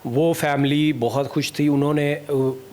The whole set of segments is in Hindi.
वो फैमिली बहुत खुश थी। उन्होंने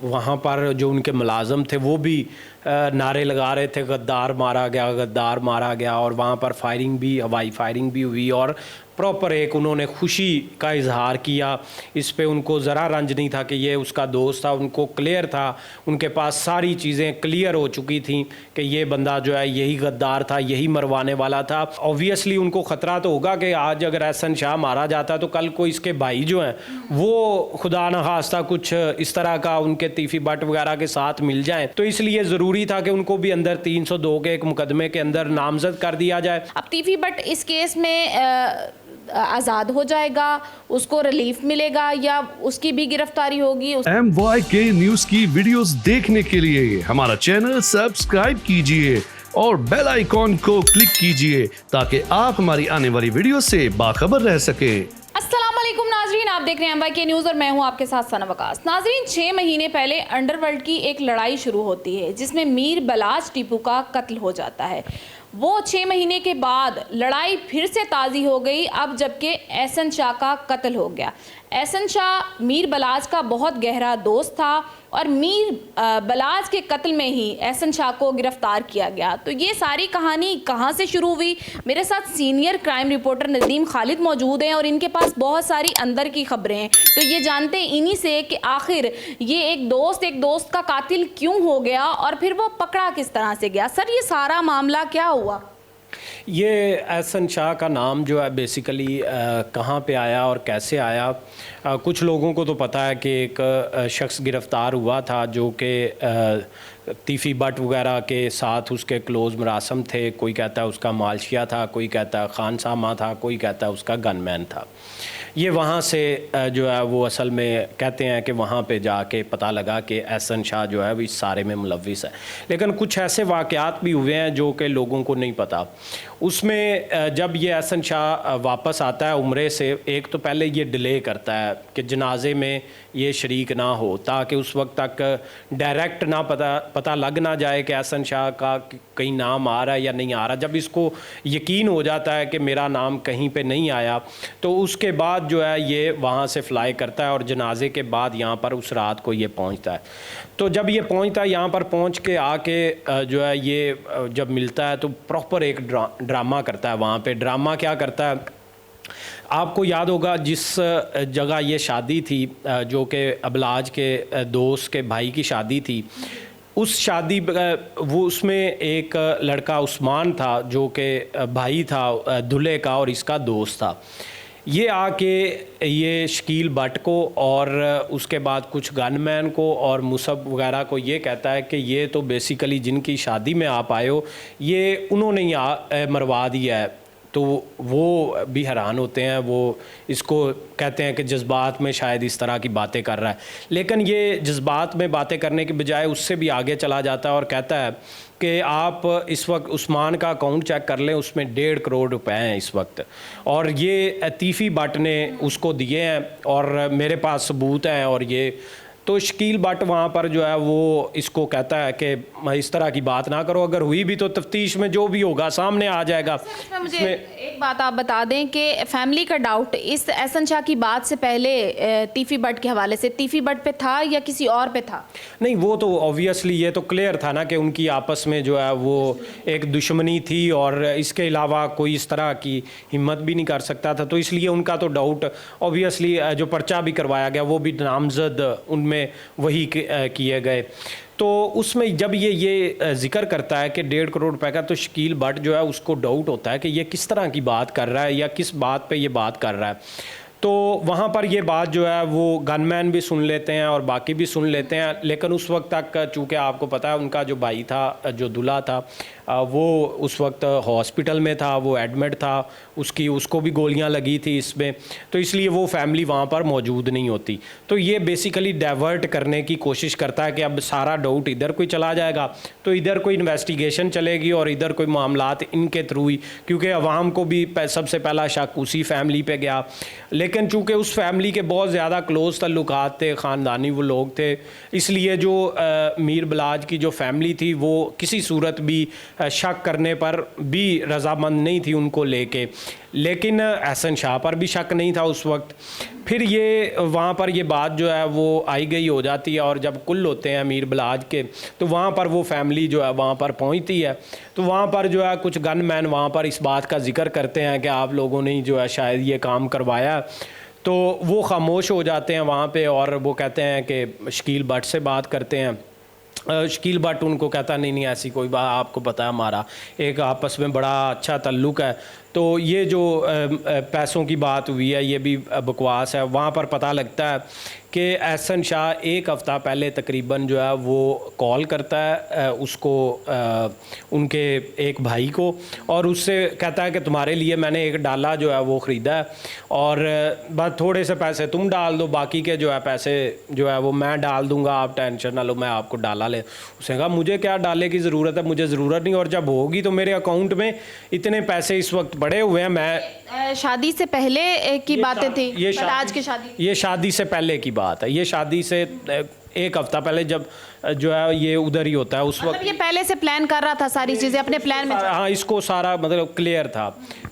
वहाँ पर जो उनके मुलाजम थे वो भी नारे लगा रहे थे, गद्दार मारा गया, गद्दार मारा गया। और वहाँ पर फायरिंग भी, हवाई फायरिंग भी हुई और प्रॉपर एक उन्होंने खुशी का इजहार किया। इस पे उनको ज़रा रंज नहीं था कि ये उसका दोस्त था, उनको क्लियर था, उनके पास सारी चीज़ें क्लियर हो चुकी थी कि ये बंदा जो है यही गद्दार था, यही मरवाने वाला था। ऑब्वियसली उनको ख़तरा तो होगा कि आज अगर एहसन शाह मारा जाता तो कल को इसके भाई जो हैं वो खुदा न खास्ता कुछ इस तरह का उनके तीफी बट वगैरह के साथ मिल जाए, तो इसलिए ज़रूरी था कि उनको भी अंदर 302 के एक मुकदमे के अंदर नामजद कर दिया जाए। अब तीफी बट इस केस में आज़ाद हो जाएगा, उसको रिलीफ मिलेगा या उसकी भी गिरफ्तारी होगी? MYK न्यूज की वीडियोस देखने के लिए हमारा चैनल सब्सक्राइब कीजिए और बेल आइकॉन को क्लिक कीजिए ताकि आप हमारी आने वाली वीडियो से बाखबर रह सके। अस्सलाम वालेकुम नाजरीन, आप देख रहे हैं MYK न्यूज़ और मैं हूं आपके साथ सना वकास। नाजरीन, 6 महीने पहले अंडरवर्ल्ड की एक लड़ाई शुरू होती है जिसमें मीर बलाज टीपू का कत्ल हो जाता है। वो 6 महीने के बाद लड़ाई फिर से ताज़ी हो गई, अब जबकि एहसन शाह का कत्ल हो गया। एहसन शाह मीर बलाज का बहुत गहरा दोस्त था और मीर बलाज के कत्ल में ही एहसन शाह को गिरफ्तार किया गया। तो ये सारी कहानी कहाँ से शुरू हुई? मेरे साथ senior crime reporter Nadeem Khalid मौजूद हैं और इनके पास बहुत सारी अंदर की खबरें हैं। तो ये जानते हैं इन्हीं से कि आखिर ये एक दोस्त का कातिल क्यों हो गया और फिर वो पकड़ा किस तरह से गया। सर, ये सारा मामला क्या हुआ? ये एहसन शाह का नाम जो है बेसिकली कहाँ पे आया और कैसे आया, कुछ लोगों को तो पता है कि एक शख्स गिरफ़्तार हुआ था जो कि तीफ़ी बट वगैरह के साथ उसके क्लोज़ मरासम थे। कोई कहता है उसका मालशिया था, कोई कहता है खान सामा था, कोई कहता है उसका गनमैन था। ये वहाँ से जो है वो असल में कहते हैं कि वहाँ पे जाके पता लगा कि एहसन शाह जो है वो इस सारे में मुलव्विस है। लेकिन कुछ ऐसे वाक़यात भी हुए हैं जो कि लोगों को नहीं पता। उसमें जब ये एहसन शाह वापस आता है उम्रे से, एक तो पहले ये डिले करता है कि जनाजे में ये शरीक ना हो ताकि उस वक्त तक डायरेक्ट ना पता लग ना जाए कि एहसन शाह का कहीं नाम आ रहा है या नहीं आ रहा। जब इसको यकीन हो जाता है कि मेरा नाम कहीं पे नहीं आया तो उसके बाद जो है ये वहाँ से फ्लाई करता है और जनाजे के बाद यहाँ पर उस रात को ये पहुँचता है। तो जब ये पहुँचता है यहाँ पर पहुँच के आके जो है ये जब मिलता है तो प्रॉपर एक ड्रामा करता है। वहाँ पे ड्रामा क्या करता है, आपको याद होगा जिस जगह ये शादी थी जो कि अबलाज के दोस्त के भाई की शादी थी, उस शादी वो उसमें एक लड़का उस्मान था जो कि भाई था दूल्हे का और इसका दोस्त था। ये आके ये शकील भट्ट को और उसके बाद कुछ गनमैन को और मुसब वगैरह को ये कहता है कि ये तो बेसिकली जिनकी शादी में आप आए हो ये उन्होंने ही मरवा दिया है। तो वो भी हैरान होते हैं, वो इसको कहते हैं कि जज्बात में शायद इस तरह की बातें कर रहा है। लेकिन ये जज्बात में बातें करने के बजाय उससे भी आगे चला जाता है और कहता है कि आप इस वक्त उस्मान का अकाउंट चेक कर लें, उसमें 1.5 करोड़ रुपए हैं इस वक्त और ये तीफ़ी बट ने उसको दिए हैं और मेरे पास सबूत हैं। और ये तो शकील भट्ट वहाँ पर जो है वो इसको कहता है कि इस तरह की बात ना करो, अगर हुई भी तो तफ्तीश में जो भी होगा सामने आ जाएगा। मुझे एक बात आप बता दें कि फैमिली का डाउट इस एहसन शाह की बात से पहले तीफ़ी बट के हवाले से तीफ़ी बट पे था या किसी और पे था? नहीं, वो तो ऑब्वियसली ये तो क्लियर था ना कि उनकी आपस में जो है वो एक दुश्मनी थी और इसके अलावा कोई इस तरह की हिम्मत भी नहीं कर सकता था। तो इसलिए उनका तो डाउट ऑब्वियसली जो पर्चा भी करवाया गया वो भी नामजद उनमें वही किए गए। तो उसमें जब ये जिक्र करता है कि 1.5 करोड़ रुपए का, तो शकील भट्ट जो है उसको डाउट होता है कि ये किस तरह की बात कर रहा है या किस बात पे ये बात कर रहा है। तो वहाँ पर ये बात जो है वो गनमैन भी सुन लेते हैं और बाकी भी सुन लेते हैं। लेकिन उस वक्त तक चूँकि आपको पता है उनका जो भाई था, जो दूल्हा था, वो उस वक्त हॉस्पिटल में था, वो एडमिट था, उसको भी गोलियां लगी थी इसमें, तो इसलिए वो फैमिली वहाँ पर मौजूद नहीं होती। तो ये बेसिकली डाइवर्ट करने की कोशिश करता है कि अब सारा डाउट इधर कोई चला जाएगा तो इधर कोई इन्वेस्टिगेशन चलेगी और इधर कोई मामलात इनके थ्रू ही, क्योंकि अवाम को भी सबसे पहला शक उसी फैमिली पे गया। लेकिन चूँकि उस फैमिली के बहुत ज़्यादा क्लोज तल्लुकात थे, ख़ानदानी वो लोग थे, इसलिए जो मीर बलाज की जो फैमिली थी वो किसी सूरत भी शक करने पर भी रजामंद नहीं थी उनको लेके, लेकिन एहसन शाह पर भी शक नहीं था उस वक्त। फिर ये वहाँ पर ये बात जो है वो आई गई हो जाती है, और जब कुल होते हैं मीर बलाज के, तो वहाँ पर वो फैमिली जो है वहाँ पर पहुँचती है। तो वहाँ पर जो है कुछ गनमैन वहाँ पर इस बात का जिक्र करते हैं कि आप लोगों ने जो है शायद ये काम करवाया। तो वो खामोश हो जाते हैं वहाँ पे, और वो कहते हैं कि शकील भट्ट से बात करते हैं। शकील भट्ट उनको कहता नहीं ऐसी कोई बात, आपको पता है हमारा एक आपस में बड़ा अच्छा ताल्लुक़ है। तो ये जो पैसों की बात हुई है ये भी बकवास है। वहाँ पर पता लगता है कि एहसन शाह एक हफ़्ता पहले तकरीबन जो है वो कॉल करता है उसको, उनके एक भाई को, और उससे कहता है कि तुम्हारे लिए मैंने एक डाला जो है वो ख़रीदा है, और बस थोड़े से पैसे तुम डाल दो, बाकी के जो है पैसे जो है वो मैं डाल दूंगा, आप टेंशन ना लो, मैं आपको डाला ले। उसने कहा मुझे क्या डाले की ज़रूरत है, मुझे ज़रूरत नहीं, और जब होगी तो मेरे अकाउंट में इतने पैसे इस वक्त पड़े हुए हैं। मैं शादी से पहले की बातें थी, ये आज की शादी, ये शादी से पहले की बात है, ये शादी से एक हफ्ता पहले जब जो है ये उधर ही होता है उस वक्त। ये पहले से प्लान कर रहा था सारी चीज़ें अपने प्लान में। हाँ, इसको सारा मतलब क्लियर था।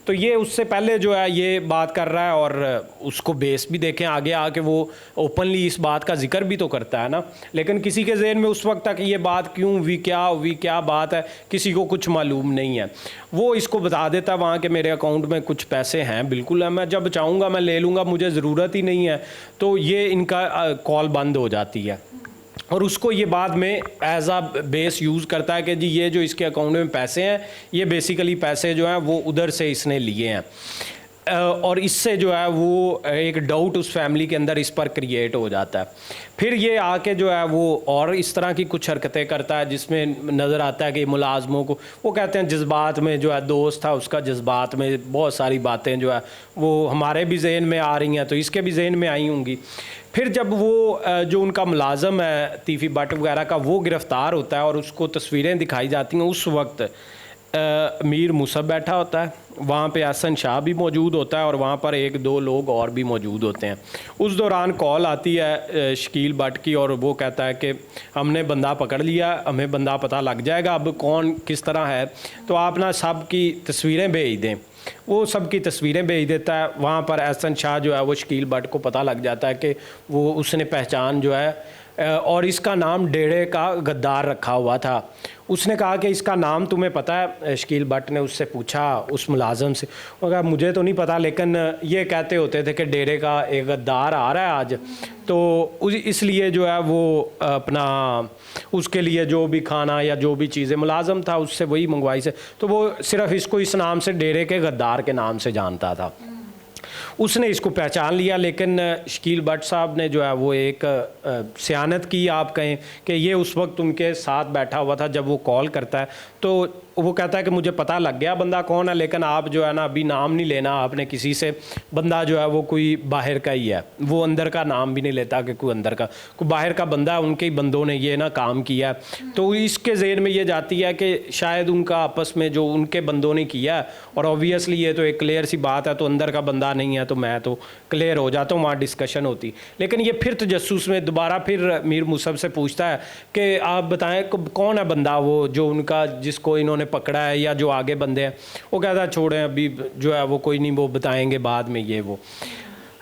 तो ये उससे पहले जो है ये बात कर रहा है, और उसको बेस भी देखें आगे आके वो ओपनली इस बात का जिक्र भी तो करता है ना, लेकिन किसी के जहन में उस वक्त तक ये बात क्यों हुई, क्या बात है, किसी को कुछ मालूम नहीं है। वो इसको बता देता है वहाँ के मेरे अकाउंट में कुछ पैसे हैं, बिल्कुल है, मैं जब चाहूँगा मैं ले लूँगा, मुझे ज़रूरत ही नहीं है। तो ये इनका कॉल बंद हो जाती है, और उसको ये बाद में एज आ बेस यूज़ करता है कि जी ये जो इसके अकाउंट में पैसे हैं ये बेसिकली पैसे जो हैं वो उधर से इसने लिए हैं, और इससे जो है वो एक डाउट उस फैमिली के अंदर इस पर क्रिएट हो जाता है। फिर ये आके जो है वो और इस तरह की कुछ हरकतें करता है जिसमें नज़र आता है कि मुलाजमों को, वो कहते हैं जज्बात में जो है, दोस्त था उसका, जज्बात में बहुत सारी बातें जो है वो हमारे भी जहन में आ रही हैं, तो इसके भी जहन में आई होंगी। फिर जब वो जो उनका मुलाजम है तीफ़ी भट्ट वगैरह का वो गिरफ़्तार होता है और उसको तस्वीरें दिखाई जाती हैं, उस वक्त मीर मुसब बैठा होता है, वहाँ पे एहसन शाह भी मौजूद होता है, और वहाँ पर एक दो लोग और भी मौजूद होते हैं। उस दौरान कॉल आती है शकील भट्ट की, और वो कहता है कि हमने बंदा पकड़ लिया, हमें बंदा पता लग जाएगा अब कौन किस तरह है, तो आप ना सब की तस्वीरें भेज दें। वो सब की तस्वीरें भेज देता है। वहाँ पर एहसन शाह जो है वो शकील भट्ट को पता लग जाता है कि वो उसने पहचान जो है, और इसका नाम डेढ़े का गद्दार रखा हुआ था। उसने कहा कि इसका नाम तुम्हें पता है? शकील भट्ट ने उससे पूछा उस मुलाजम से, वो कहा मुझे तो नहीं पता, लेकिन ये कहते होते थे कि डेढ़े का एक गद्दार आ रहा है आज, तो इसलिए जो है वो अपना उसके लिए जो भी खाना या जो भी चीज़ें मुलाजम था उससे वही मंगवाई से, तो वो सिर्फ इसको इस नाम से डेढ़े के गद्दार के नाम से जानता था। उसने इसको पहचान लिया, लेकिन शकील भट्ट साहब ने जो है वो एक सियानत की, आप कहें कि ये उस वक्त उनके साथ बैठा हुआ था जब वो कॉल करता है, तो वो कहता है कि मुझे पता लग गया बंदा कौन है, लेकिन आप जो है ना अभी नाम नहीं लेना आपने किसी से, बंदा जो है वो कोई बाहर का ही है। वो अंदर का नाम भी नहीं लेता कि कोई अंदर का, कोई बाहर का बंदा है, उनके ही बंदों ने ये ना काम किया। तो इसके ज़हन में ये जाती है कि शायद उनका आपस में जो उनके बंदों ने किया, और ऑब्वियसली ये तो एक क्लियर सी बात है, तो अंदर का बंदा नहीं है तो मैं तो क्लियर हो जाता हूँ, वहाँ डिस्कशन होती। लेकिन ये फिर तजस्सुस में दोबारा फिर मीर मुसब से पूछता है कि आप बताएं कौन है बंदा वो जो उनका, जिसको इन्होंने पकड़ा है, या जो आगे बंदे हैं। वो कहता है छोड़ें अभी जो है वो कोई नहीं, वो बताएंगे बाद में ये वो।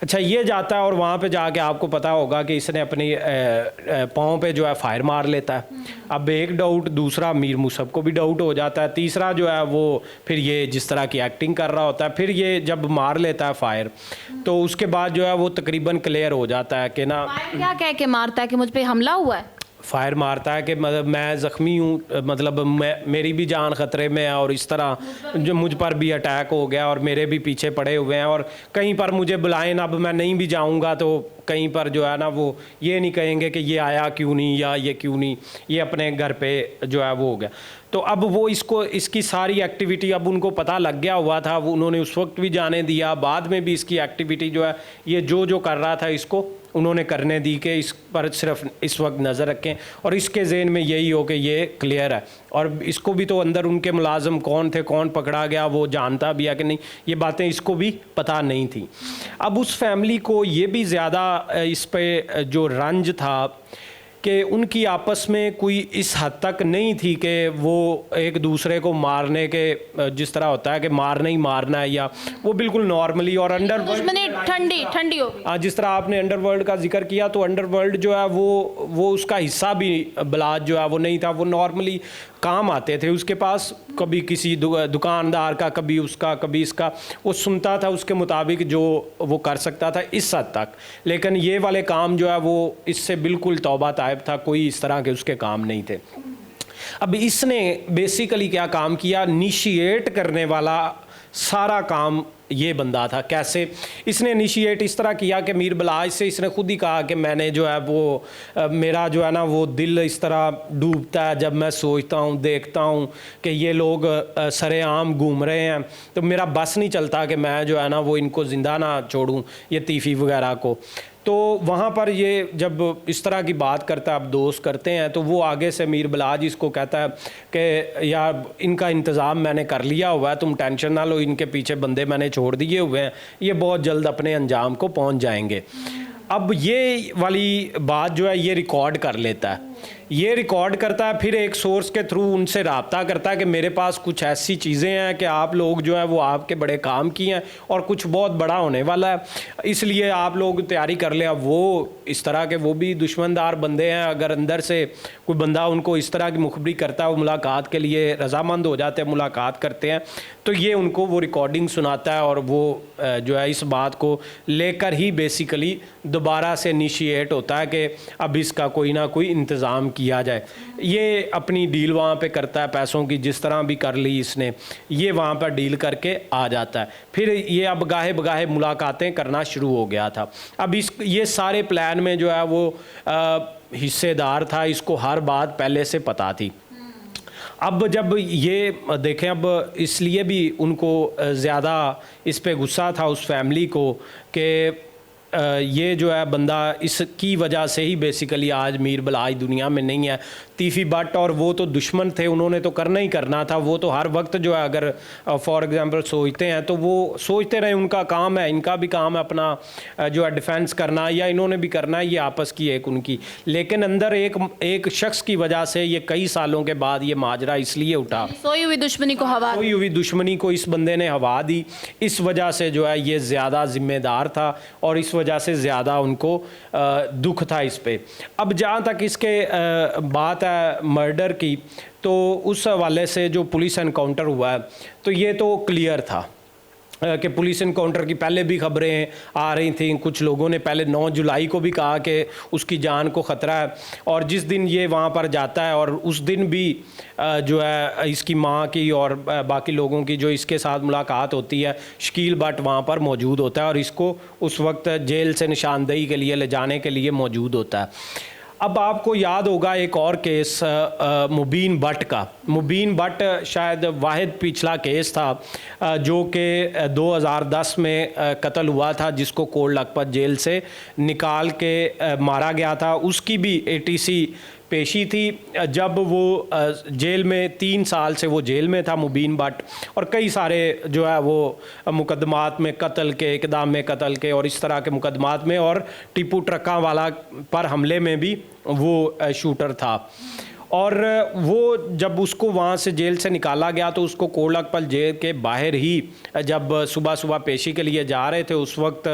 अच्छा, ये जाता है और वहाँ पे जाके आपको पता होगा कि इसने अपनी पाँव पे जो है फायर मार लेता है। अब एक डाउट, दूसरा मीर मुसब को भी डाउट हो जाता है, तीसरा जो है वो फिर ये जिस तरह की एक्टिंग कर रहा होता है, फिर ये जब मार लेता है फायर, तो उसके बाद जो है वो तकरीबन क्लियर हो जाता है कि ना क्या कह के मारता है कि मुझ पे हमला हुआ है, फायर मारता है कि मतलब मैं ज़ख्मी हूँ, मतलब मेरी भी जान ख़तरे में है, और इस तरह जो मुझ पर भी अटैक हो गया और मेरे भी पीछे पड़े हुए हैं, और कहीं पर मुझे बुलाएं ना, अब मैं नहीं भी जाऊँगा तो कहीं पर जो है ना वो ये नहीं कहेंगे कि ये आया क्यों नहीं या ये क्यों नहीं, ये अपने घर पे जो है वो हो गया। तो अब वो इसकी सारी एक्टिविटी अब उनको पता लग गया हुआ था, वो उन्होंने उस वक्त भी जाने दिया, बाद में भी इसकी एक्टिविटी जो है ये जो कर रहा था इसको उन्होंने करने दी कि इस पर सिर्फ इस वक्त नज़र रखें, और इसके ज़हन में यही हो कि ये क्लियर है। और इसको भी तो अंदर उनके मुलाजम कौन थे, कौन पकड़ा गया, वो जानता भी है कि नहीं, ये बातें इसको भी पता नहीं थी। अब उस फैमिली को ये भी ज़्यादा इस पे जो रंज था कि उनकी आपस में कोई इस हद तक नहीं थी कि वो एक दूसरे को मारने के, जिस तरह होता है कि मारना ही मारना है, या वो बिल्कुल नॉर्मली और दुश्मनी ठंडी ठंडी हो गई। हाँ, जिस तरह आपने अंडरवर्ल्ड का जिक्र किया, तो अंडरवर्ल्ड जो है वो उसका हिस्सा भी बलाज जो है वो नहीं था। वो नॉर्मली काम आते थे उसके पास, कभी किसी दुकानदार का, कभी उसका, कभी इसका, वो सुनता था, उसके मुताबिक जो वो कर सकता था इस हद तक। लेकिन ये वाले काम जो है वो इससे बिल्कुल तौबा तायब था, कोई इस तरह के उसके काम नहीं थे। अब इसने बेसिकली क्या काम किया, इनिशिएट करने वाला सारा काम ये बंदा था। कैसे इसने इनिशिएट इस तरह किया कि मीर बलाज से इसने खुद ही कहा कि मैंने जो है वो मेरा जो है ना वो दिल इस तरह डूबता है जब मैं सोचता हूँ, देखता हूँ कि ये लोग सरेआम घूम रहे हैं, तो मेरा बस नहीं चलता कि मैं जो है ना वो इनको ज़िंदा ना छोड़ूँ, ये तीफ़ी वगैरह को। तो वहाँ पर ये जब इस तरह की बात करता है, अब दोस्त करते हैं, तो वो आगे से मीर बलाज इसको कहता है कि यार इनका इंतज़ाम मैंने कर लिया हुआ है, तुम टेंशन ना लो, इनके पीछे बंदे मैंने छोड़ दिए हुए हैं, ये बहुत जल्द अपने अंजाम को पहुँच जाएंगे। अब ये वाली बात जो है ये रिकॉर्ड कर लेता है, ये रिकॉर्ड करता है, फिर एक सोर्स के थ्रू उनसे रब्ता करता है कि मेरे पास कुछ ऐसी चीज़ें हैं कि आप लोग जो है वो आपके बड़े काम की हैं और कुछ बहुत बड़ा होने वाला है, इसलिए आप लोग तैयारी कर लें। अब वो इस तरह के वो भी दुश्मनदार बंदे हैं, अगर अंदर से कोई बंदा उनको इस तरह की मुखबरी करता है, वो मुलाकात के लिए रजामंद हो जाते हैं, मुलाकात करते हैं, तो ये उनको वो रिकॉर्डिंग सुनाता है और वो जो है इस बात को लेकर ही बेसिकली दोबारा से इनिशिएट होता है कि अब इसका कोई ना कोई इंतज़ाम किया जाए। ये अपनी डील वहाँ पे करता है, पैसों की जिस तरह भी कर ली इसने, ये वहाँ पर डील करके आ जाता है। फिर ये अब गाहे बगाहे मुलाकातें करना शुरू हो गया था। अब ये सारे प्लान में जो है वो हिस्सेदार था, इसको हर बात पहले से पता थी। अब जब ये देखें, अब इसलिए भी उनको ज़्यादा इस पे गुस्सा था उस फैमिली को कि ये जो है बंदा, इसकी वजह से ही बेसिकली आज मीर बलाज दुनिया में नहीं है। तीफ़ी भट्ट और वो तो दुश्मन थे, उन्होंने तो करना ही करना था, वो तो हर वक्त जो है अगर फॉर एग्जांपल सोचते हैं तो वो सोचते रहे, उनका काम है, इनका भी काम है अपना जो है डिफेंस करना, या इन्होंने भी करना है, ये आपस की एक उनकी। लेकिन अंदर एक शख्स की वजह से ये कई सालों के बाद ये माजरा इसलिए उठा, सोई हुई दुश्मनी को हवा, सोई हुई दुश्मनी को इस बंदे ने हवा दी, इस वजह से जो है ये ज़्यादा जिम्मेदार था और इस वजह से ज़्यादा उनको दुख था इस पे। अब जहाँ तक इसके बात है मर्डर की, तो उस हवाले से जो पुलिस एनकाउंटर हुआ है तो ये तो क्लियर था कि पुलिस एनकाउंटर की पहले भी खबरें आ रही थी। कुछ लोगों ने पहले 9 जुलाई को भी कहा कि उसकी जान को ख़तरा है, और जिस दिन ये वहाँ पर जाता है और उस दिन भी जो है इसकी माँ की और बाकी लोगों की जो इसके साथ मुलाकात होती है, शकील भट्ट वहाँ पर मौजूद होता है और इसको उस वक्त जेल से निशानदेही के लिए ले जाने के लिए मौजूद होता है। अब आपको याद होगा एक और केस मुबीन भट्ट का। मुबीन भट्ट शायद वाहिद पिछला केस था जो कि 2010 में कत्ल हुआ था, जिसको कोट लखपत जेल से निकाल के मारा गया था। उसकी भी ATC पेशी थी जब वो जेल में 3 साल से वो जेल में था मुबीन भट्ट, और कई सारे जो है वो मुकदमात में, कत्ल के, इक़दाम में कत्ल के और इस तरह के मुकदमात में, और टीपू ट्रका वाला पर हमले में भी वो शूटर था। और वो जब उसको वहाँ से जेल से निकाला गया तो उसको कोट लखपत जेल के बाहर ही जब सुबह सुबह पेशी के लिए जा रहे थे, उस वक्त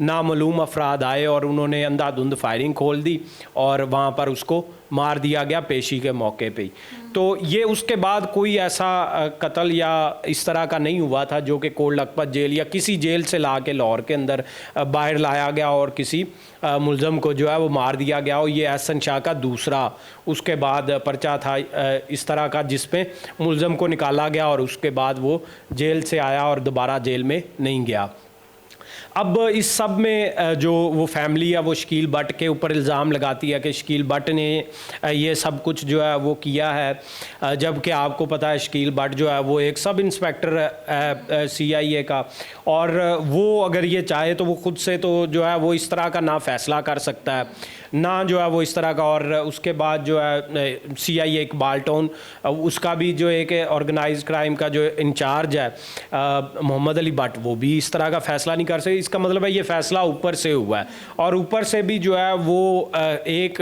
नामालूम अफराद आए और उन्होंने अंधाधुंध फायरिंग खोल दी और वहाँ पर उसको मार दिया गया पेशी के मौके पे ही। तो ये उसके बाद कोई ऐसा कत्ल या इस तरह का नहीं हुआ था जो कि कोट लखपत जेल या किसी जेल से ला के लाहौर के अंदर बाहर लाया गया और किसी मुलज़म को जो है वो मार दिया गया हो। ये एहसन शाह का दूसरा उसके बाद पर्चा था इस तरह का, जिसमें मुलज़म को निकाला गया और उसके बाद वो जेल से आया और दोबारा जेल में नहीं गया। अब इस सब में जो वो फैमिली है वो शकील भट्ट के ऊपर इल्ज़ाम लगाती है कि शकील भट्ट ने ये सब कुछ जो है वो किया है, जबकि आपको पता है शकील भट्ट जो है वो एक सब इंस्पेक्टर है CIA का, और वो अगर ये चाहे तो वो खुद से तो जो है वो इस तरह का ना फैसला कर सकता है, ना जो है वो इस तरह का। और उसके बाद जो है CIA इकबाल टाउन, उसका भी जो एक ऑर्गेनाइज्ड क्राइम का जो इंचार्ज है मोहम्मद अली भट्ट, वो भी इस तरह का फैसला नहीं कर सकते। इसका मतलब है ये फैसला ऊपर से हुआ है, और ऊपर से भी जो है वो एक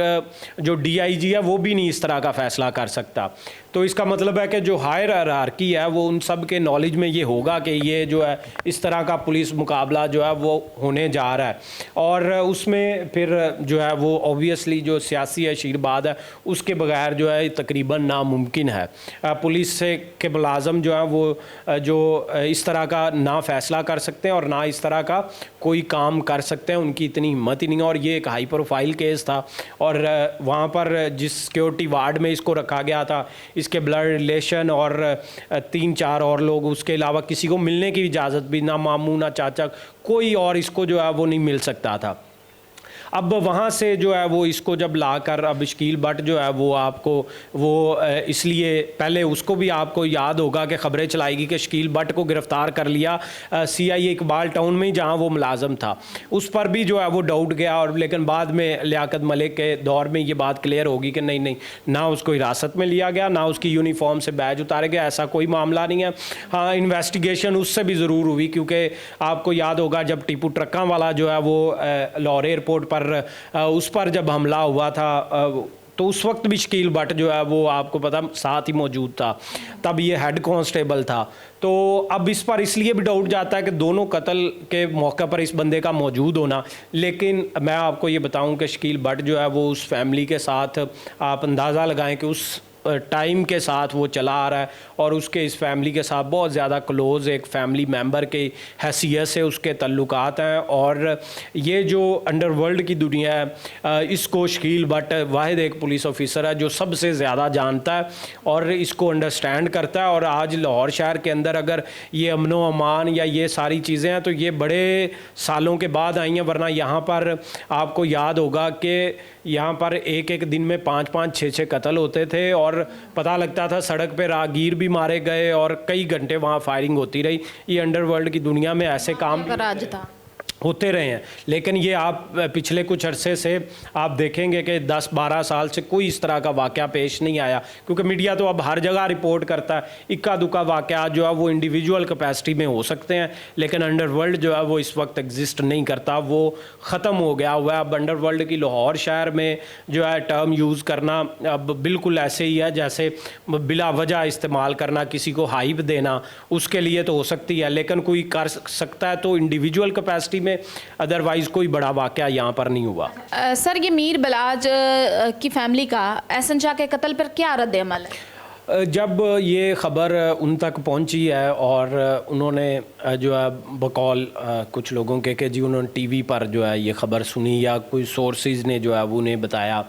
जो DIG है वो भी नहीं इस तरह का फैसला कर सकता। तो इसका मतलब है कि जो हायर हायरार्की है वो उन सब के नॉलेज में ये होगा कि ये जो है इस तरह का पुलिस मुकाबला जो है वो होने जा रहा है, और उसमें फिर जो है वो ऑब्वियसली जो सियासी आशीर्वाद है उसके बगैर जो है तकरीबन नामुमकिन है। पुलिस से के मुलाजम जो है वो जो इस तरह का ना फैसला कर सकते हैं और ना इस तरह का कोई काम कर सकते हैं, उनकी इतनी हिम्मत ही नहीं है। और ये एक हाई प्रोफाइल केस था, और वहाँ पर जिस सिक्योरिटी वार्ड में इसको रखा गया था इसके ब्लड रिलेशन और 3-4 और लोग, उसके अलावा किसी को मिलने की इजाज़त भी ना मामू ना चाचा कोई और इसको जो है वो नहीं मिल सकता था। अब वहाँ से जो है वो इसको जब लाकर अब शकील भट्ट जो है वो आपको वो इसलिए पहले उसको भी आपको याद होगा कि ख़बरें चलाएगी कि शकील भट्ट को गिरफ़्तार कर लिया CI इकबाल टाउन में ही जहाँ वो मुलाजम था, उस पर भी जो है वो डाउट गया। और लेकिन बाद में लियाकत मलिक के दौर में ये बात क्लियर होगी कि नहीं ना उसको हिरासत में लिया गया, ना उसकी यूनिफॉर्म से बैज उतारे गया, ऐसा कोई मामला नहीं है। हाँ, इन्वेस्टिगेशन उससे भी ज़रूर हुई, क्योंकि आपको याद होगा जब टीपू ट्रक्का वाला जो है वो लाहौर एयरपोर्ट पर उस पर जब हमला हुआ था तो उस वक्त भी शकील भट्ट जो है वो आपको पता साथ ही मौजूद था, तब ये हेड कांस्टेबल था। तो अब इस पर इसलिए भी डाउट जाता है कि दोनों कत्ल के मौके पर इस बंदे का मौजूद होना। लेकिन मैं आपको ये बताऊं कि शकील भट्ट जो है वो उस फैमिली के साथ आप अंदाज़ा लगाएं कि उस टाइम के साथ वो चला आ रहा है, और उसके इस फैमिली के साथ बहुत ज़्यादा क्लोज़ एक फैमिली मेंबर के हैसियत से उसके तल्लुकात हैं। और ये जो अंडरवर्ल्ड की दुनिया है इसको शकील भट्ट वाहिद एक पुलिस ऑफिसर है जो सबसे ज़्यादा जानता है और इसको अंडरस्टैंड करता है। और आज लाहौर शहर के अंदर अगर ये अमनो अमान या ये सारी चीज़ें हैं तो ये बड़े सालों के बाद आई हैं, वरना यहाँ पर आपको याद होगा कि यहाँ पर एक दिन में 5-5, 6-6 कत्ल होते थे, और पता लगता था सड़क पे राहगीर भी मारे गए और कई घंटे वहाँ फायरिंग होती रही। ये अंडरवर्ल्ड की दुनिया में ऐसे काम राज था होते रहे हैं। लेकिन ये आप पिछले कुछ अरसे से आप देखेंगे कि 10-12 साल से कोई इस तरह का वाक़या पेश नहीं आया, क्योंकि मीडिया तो अब हर जगह रिपोर्ट करता है। इक्का दुक्का वाक़या जो है वो इंडिविजुअल कैपेसिटी में हो सकते हैं, लेकिन अंडरवर्ल्ड जो है वो इस वक्त एग्जिस्ट नहीं करता, वो ख़त्म हो गया हुआ है। अब अंडरवर्ल्ड की लाहौर शहर में जो है टर्म यूज़ करना अब बिल्कुल ऐसे ही है जैसे बिला वजह इस्तेमाल करना, किसी को हाइप देना, उसके लिए तो हो सकती है, लेकिन कोई कर सकता है तो इंडिविजुअल कैपेसिटी में, अदरवाइज कोई बड़ा वाकया यहाँ पर नहीं हुआ। सर, ये मीर बलाज की फैमिली का एहसन शाह के कत्ल पर क्या रद्द अमल है? जब ये ख़बर उन तक पहुंची है और उन्होंने जो है बकौल कुछ लोगों के कि जी उन्होंने टीवी पर जो है ये ख़बर सुनी या कोई सोर्सेज ने जो है वो उन्हें बताया,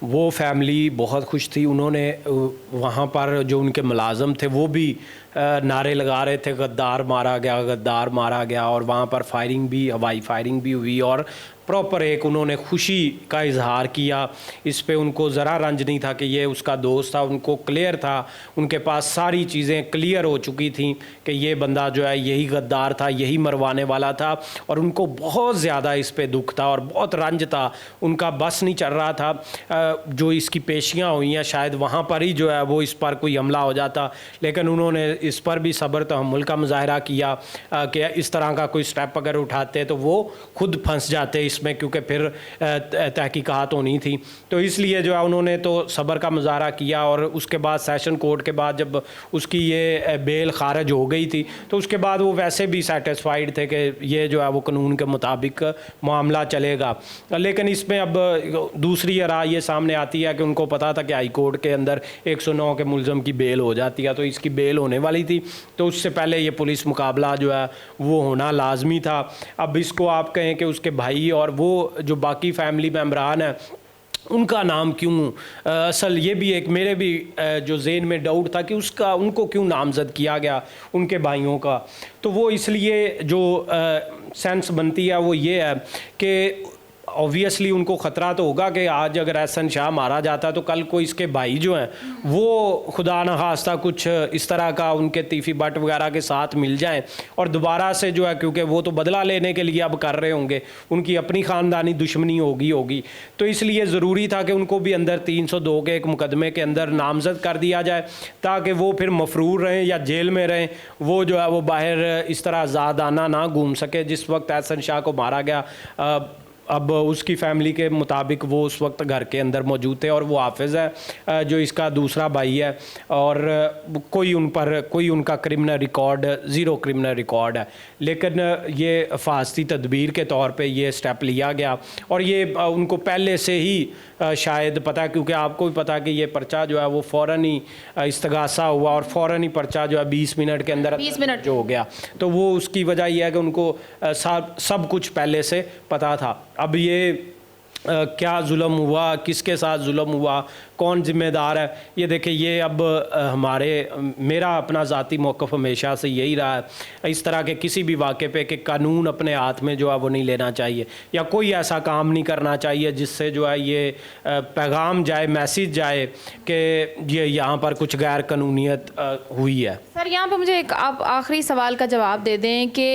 वो फैमिली बहुत खुश थी। उन्होंने वहाँ पर जो उनके मुलाजम थे वो भी नारे लगा रहे थे गद्दार मारा गया, गद्दार मारा गया, और वहाँ पर फायरिंग भी, हवाई फायरिंग भी हुई और प्रॉपर एक उन्होंने खुशी का इजहार किया। इस पे उनको ज़रा रंज नहीं था कि ये उसका दोस्त था, उनको क्लियर था, उनके पास सारी चीज़ें क्लियर हो चुकी थी कि ये बंदा जो है यही गद्दार था, यही मरवाने वाला था, और उनको बहुत ज़्यादा इस पे दुख था और बहुत रंज था, उनका बस नहीं चल रहा था। जो इसकी पेशियाँ हुई हैं शायद वहाँ पर ही जो है वो इस पर कोई हमला हो जाता, लेकिन उन्होंने इस पर भी सब्र तहम्मुल का मुजाहरा किया कि इस तरह का कोई स्टेप अगर उठाते तो वो खुद फंस जाते इसमें, क्योंकि फिर तहकीकात होनी थी। तो इसलिए जो है उन्होंने तो सब्र का मुजाहरा किया, और उसके बाद सेशन कोर्ट के बाद जब उसकी ये बेल खारिज हो गई थी तो उसके बाद वो वैसे भी सेटिस्फाइड थे कि ये जो है वो कानून के मुताबिक मामला चलेगा। लेकिन इसमें अब दूसरी राय ये सामने आती है कि उनको पता था कि हाई कोर्ट के अंदर 109 के मुलज़म की बेल हो जाती है, तो इसकी बेल होने वाली थी, तो उससे पहले ये पुलिस मुकाबला जो है वो होना लाजमी था। अब इसको आप कहें कि उसके भाई और वो जो बाकी फैमिली मेम्बरान हैं उनका नाम क्यों, असल ये भी एक मेरे भी जो ज़हन में डाउट था कि उनको क्यों नामज़द किया गया उनके भाइयों का। तो वो इसलिए जो सेंस बनती है वो ये है कि ऑब्वियसली उनको ख़तरा तो होगा कि आज अगर एहसन शाह मारा जाता तो कल को इसके भाई जो हैं वो खुदा न खास्ता कुछ इस तरह का उनके तीफ़ी बट वगैरह के साथ मिल जाएं और दोबारा से जो है, क्योंकि वो तो बदला लेने के लिए अब कर रहे होंगे, उनकी अपनी ख़ानदानी दुश्मनी होगी, तो इसलिए ज़रूरी था कि उनको भी अंदर 302 के एक मुकदमे के अंदर नामज़द कर दिया जाए ताकि वो फिर मफरूर रहें या जेल में रहें, वो जो है वो बाहर इस तरह आज़ादाना ना घूम सके। जिस वक्त एहसन शाह को मारा गया, अब उसकी फैमिली के मुताबिक वो उस वक्त घर के अंदर मौजूद थे और वो हाफिज़ है जो इसका दूसरा भाई है, और कोई उनका criminal record zero criminal record है, लेकिन ये हिफाजती तदबीर के तौर पे ये स्टेप लिया गया और ये उनको पहले से ही शायद पता है, क्योंकि आपको भी पता है कि ये पर्चा जो है वो फ़ौरन ही इस्तगासा हुआ और फ़ौरन ही पर्चा जो है 20 मिनट के अंदर 20 मिनट जो हो गया, तो वो उसकी वजह यह है कि उनको सब कुछ पहले से पता था। अब ये क्या जुल्म हुआ, किसके साथ जुल्म हुआ, कौन ज़िम्मेदार है, ये देखिए ये अब मेरा अपना ज़ाती मौक़िफ़ हमेशा से यही रहा है इस तरह के किसी भी वाक़े पे कि कानून अपने हाथ में जो है वो नहीं लेना चाहिए या कोई ऐसा काम नहीं करना चाहिए जिससे जो है ये पैगाम जाए, मैसेज जाए कि ये यहाँ पर कुछ गैर कानूनियत हुई है। सर यहाँ पे मुझे एक आप आखिरी सवाल का जवाब दे दें कि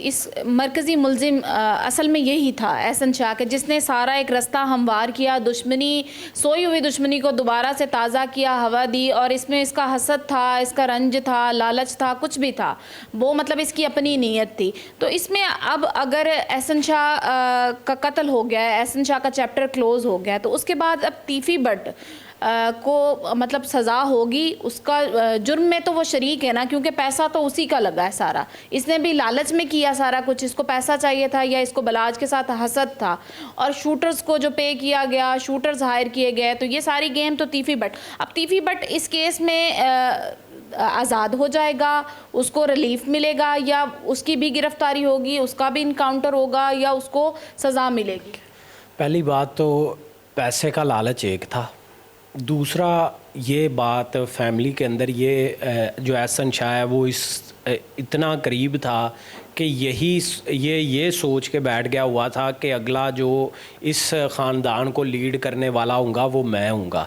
इस मरकज़ी मुलजिम असल में यही था एहसन शाह के, जिसने सारा एक रास्ता हमवार किया, दुश्मनी सोई हुई दुश्मनी को दोबारा से ताज़ा किया, हवा दी, और इसमें इसका हसद था, इसका रंज था, लालच था, कुछ भी था, वो मतलब इसकी अपनी नीयत थी। तो इसमें अब अगर एहसन शाह का कत्ल हो गया है, एहसन शाह का चैप्टर क्लोज़ हो गया है, तो उसके बाद अब तीफ़ी बट को मतलब सज़ा होगी, उसका जुर्म में तो वो शरीक है ना, क्योंकि पैसा तो उसी का लगा है सारा, इसने भी लालच में किया सारा कुछ, इसको पैसा चाहिए था या इसको बलाज के साथ हसद था, और शूटर्स को जो पे किया गया, शूटर्स हायर किए गए, तो ये सारी गेम तो तीफ़ी बट। अब तीफ़ी बट इस केस में आज़ाद हो जाएगा, उसको रिलीफ मिलेगा या उसकी भी गिरफ्तारी होगी, उसका भी इनकाउंटर होगा या उसको सज़ा मिलेगी? पहली बात तो पैसे का लालच एक था, दूसरा ये बात फैमिली के अंदर ये जो एहसन शाह है वो इतना करीब था कि ये सोच के बैठ गया हुआ था कि अगला जो इस ख़ानदान को लीड करने वाला होगा वो मैं हूँगा,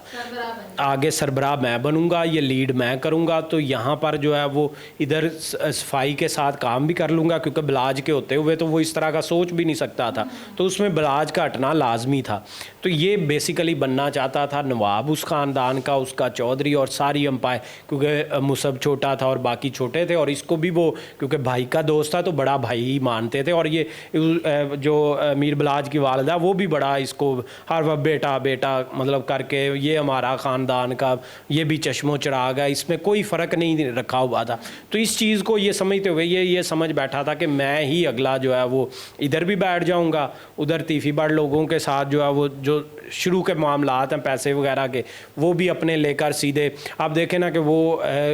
आगे सरबराह मैं बनूँगा, ये लीड मैं करूँगा, तो यहाँ पर जो है वो इधर सफाई के साथ काम भी कर लूँगा, क्योंकि बलाज के होते हुए तो वो इस तरह का सोच भी नहीं सकता था, तो उसमें बलाज का हटना लाजमी था। तो ये बेसिकली बनना चाहता था नवाब उस ख़ानदान का, उसका चौधरी और सारी एम्पायर, क्योंकि मुसब छोटा था और बाकी छोटे थे, और इसको भी वो क्योंकि भाई का दोस्त था तो बड़ा भाई ही मानते थे, और ये जो मीर बलाज की वालिदा वो भी बड़ा इसको हर वक्त बेटा बेटा मतलब करके, ये हमारा ख़ानदान का ये भी चश्मो चिराग है, इसमें कोई फ़र्क नहीं रखा हुआ था। तो इस चीज़ को ये समझते हुए ये समझ बैठा था कि मैं ही अगला जो है वो इधर भी बैठ जाऊंगा, उधर तीफ़ी बड़ लोगों के साथ जो है वो जो शुरू के मामलात हैं पैसे वगैरह के वो भी अपने लेकर सीधे, आप देखें ना कि वो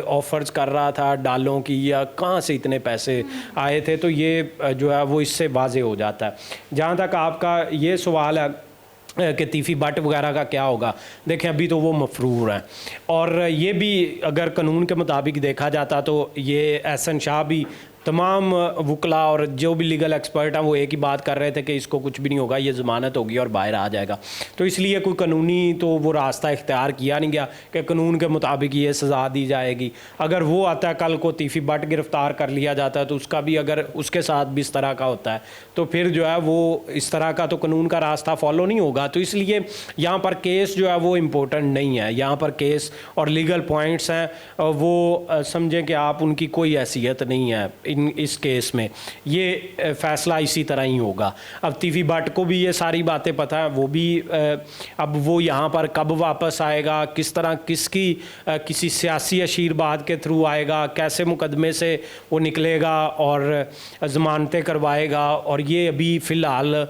ऑफ़र्स कर रहा था डालों की, या कहाँ से इतने पैसे आए थे, तो ये जो है वो इससे वाज़े हो जाता है। जहाँ तक आपका ये सवाल है कि तीफ़ी बट वगैरह का क्या होगा, देखें अभी तो वो मफरूर हैं, और ये भी अगर कानून के मुताबिक देखा जाता तो ये एहसन शाह भी तमाम वकला और जो भी लीगल एक्सपर्ट हैं वो एक ही बात कर रहे थे कि इसको कुछ भी नहीं होगा, ये ज़मानत होगी और बाहर आ जाएगा। तो इसलिए कोई कानूनी तो वो रास्ता इख्तियार किया नहीं गया कि कानून के मुताबिक ये सज़ा दी जाएगी। अगर वो आता है कल को तीफ़ी बट गिरफ़्तार कर लिया जाता है तो उसका भी अगर उसके साथ भी इस तरह का होता है तो फिर जो है वो इस तरह का तो कानून का रास्ता फॉलो नहीं होगा। तो इसलिए यहाँ पर केस जो है वो इम्पोर्टेंट नहीं है, यहाँ पर केस और लीगल पॉइंट्स हैं वो समझें कि आप उनकी कोई हैसियत नहीं है इस केस में, ये फ़ैसला इसी तरह ही होगा। अब तीफ़ी बट को भी ये सारी बातें पता है, वो भी अब वो यहाँ पर कब वापस आएगा, किस तरह किसकी किसी सियासी अशीरबाद के थ्रू आएगा, कैसे मुकदमे से वो निकलेगा और ज़मानतें करवाएगा, और ये अभी फ़िलहाल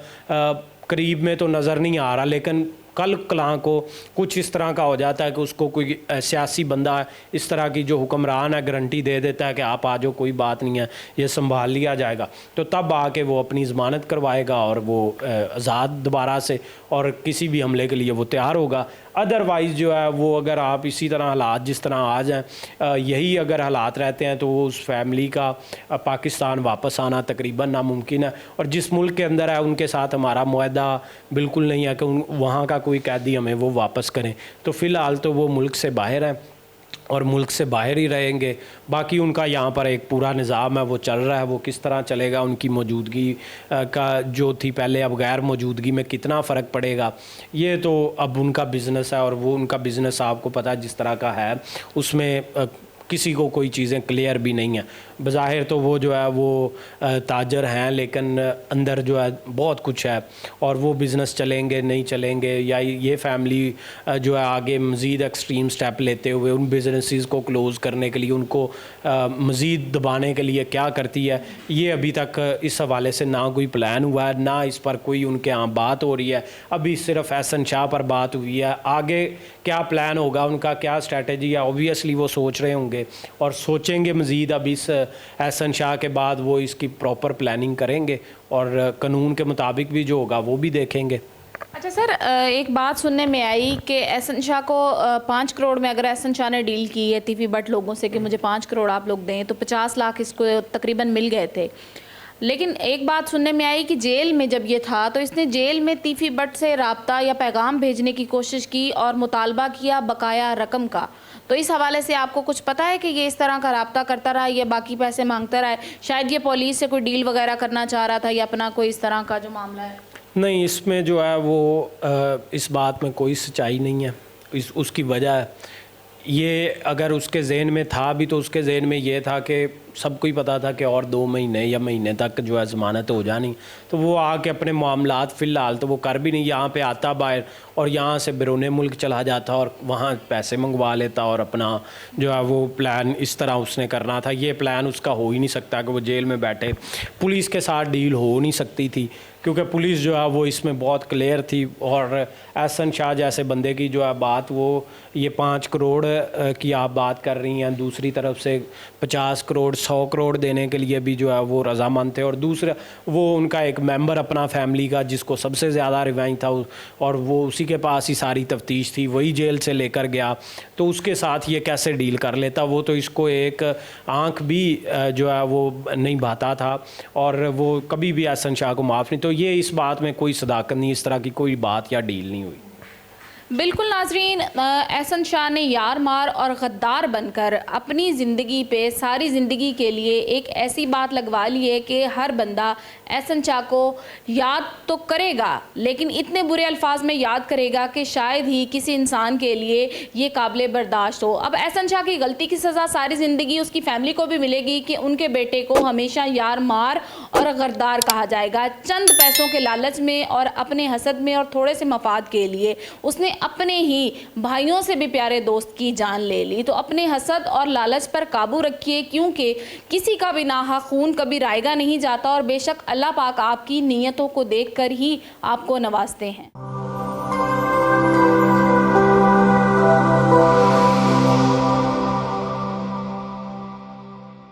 करीब में तो नज़र नहीं आ रहा, लेकिन कल कलां को कुछ इस तरह का हो जाता है कि उसको कोई सियासी बंदा इस तरह की जो हुक्मरान है गारंटी दे देता है कि आप आ जाओ, कोई बात नहीं है, ये संभाल लिया जाएगा, तो तब आके वो अपनी ज़मानत करवाएगा और वो आज़ाद दोबारा से और किसी भी हमले के लिए वो तैयार होगा। अदरवाइज़ जो है वो अगर आप इसी तरह हालात जिस तरह आ जाएँ, यही अगर हालात रहते हैं तो वो उस फैमिली का पाकिस्तान वापस आना तकरीबन नामुमकिन है। और जिस मुल्क के अंदर है उनके साथ हमारा मुआहदा बिल्कुल नहीं है कि वहाँ का कोई कैदी हमें वो वापस करें। तो फ़िलहाल तो वो मुल्क से बाहर हैं और मुल्क से बाहर ही रहेंगे। बाकी उनका यहाँ पर एक पूरा निज़ाम है वो चल रहा है, वो किस तरह चलेगा, उनकी मौजूदगी का जो थी पहले अब गैर मौजूदगी में कितना फ़र्क पड़ेगा, ये तो अब उनका बिज़नेस है। और वो उनका बिज़नेस आपको पता है जिस तरह का है, उसमें किसी को कोई चीज़ें क्लियर भी नहीं है। बज़ाहिर तो वो जो है वो ताजर हैं, लेकिन अंदर जो है बहुत कुछ है। और वो बिज़नेस चलेंगे नहीं चलेंगे, या ये फैमिली जो है आगे मज़ीद एक्सट्रीम स्टेप लेते हुए उन बिज़नेसेस को क्लोज़ करने के लिए, उनको मज़ीद दबाने के लिए क्या करती है, ये अभी तक इस हवाले से ना कोई प्लान हुआ है, ना इस पर कोई उनके यहाँ बात हो रही है। अभी सिर्फ एहसन शाह पर बात हुई है, आगे क्या प्लान होगा उनका, क्या स्ट्रैटेजी है, ऑब्वियसली वो सोच रहे होंगे और सोचेंगे मज़ीद। अब इस एहसन शाह के बाद वो इसकी प्रॉपर प्लानिंग करेंगे और कानून के मुताबिक भी जो होगा वो भी देखेंगे। अच्छा सर, एक बात सुनने में आई कि एहसन शाह को 5 करोड़ में, अगर एहसन शाह ने डील की है तीफी बट लोगों से कि मुझे 5 करोड़ आप लोग दें, तो 50 लाख इसको तकरीबन मिल गए थे। लेकिन एक बात सुनने में आई कि जेल में जब ये था तो इसने जेल में तीफी बट से राब्ता या पैगाम भेजने की कोशिश की और मुतालबा किया बकाया रकम का। तो इस हवाले से आपको कुछ पता है कि ये इस तरह का राब्ता करता रहा या बाकी पैसे मांगता रहा है? शायद ये पुलिस से कोई डील वगैरह करना चाह रहा था या अपना कोई इस तरह का जो मामला है? नहीं, इसमें जो है वो इस बात में कोई सच्चाई नहीं है। उसकी वजह ये, अगर उसके जहन में था भी तो उसके जहन में ये था कि सबको ही पता था कि और 2 महीने या महीने तक जो है ज़मानत हो जानी, तो वो आके अपने मामलात फ़िलहाल तो वो कर भी नहीं, यहाँ पे आता बाहर और यहाँ से बैरून मुल्क चला जाता और वहाँ पैसे मंगवा लेता और अपना जो है वो प्लान इस तरह उसने करना था। ये प्लान उसका हो ही नहीं सकता कि वो जेल में बैठे, पुलिस के साथ डील हो नहीं सकती थी क्योंकि पुलिस जो है वो इसमें बहुत क्लियर थी। और एहसन शाह जैसे बंदे की जो है बात, वो ये 5 करोड़ की आप बात कर रही हैं, दूसरी तरफ से 50 करोड़ 100 करोड़ देने के लिए भी जो है वो रजामंद थे। और दूसरा वो उनका एक मेंबर अपना फैमिली का जिसको सबसे ज़्यादा रिवाइंग था और वो उसी के पास ही सारी तफ्तीश थी, वही जेल से लेकर गया, तो उसके साथ ये कैसे डील कर लेता? वो तो इसको एक आँख भी जो है वो नहीं भाता था और वो कभी भी एहसन शाह को माफ़ नहीं। तो ये इस बात में कोई सदाकत नहीं, इस तरह की कोई बात या डील नहीं हुई। बिल्कुल नाजरीन, एहसन शाह ने यार मार और गद्दार बनकर अपनी ज़िंदगी पे सारी ज़िंदगी के लिए एक ऐसी बात लगवा ली है कि हर बंदा एहसन शाह को याद तो करेगा लेकिन इतने बुरे अल्फाज में याद करेगा कि शायद ही किसी इंसान के लिए ये काबिल बर्दाश्त हो। अब एहसन शाह की गलती की सज़ा सारी ज़िंदगी उसकी फैमिली को भी मिलेगी कि उनके बेटे को हमेशा यार मार और गद्दार कहा जाएगा। चंद पैसों के लालच में और अपने हसद में और थोड़े से मफाद के लिए उसने अपने ही भाइयों से भी प्यारे दोस्त की जान ले ली। तो अपने हसद और लालच पर काबू रखिए, क्योंकि किसी का भी नाहक खून कभी रायगा नहीं जाता और बेशक अल्लाह पाक आपकी नीयतों को देखकर ही आपको नवाजते हैं।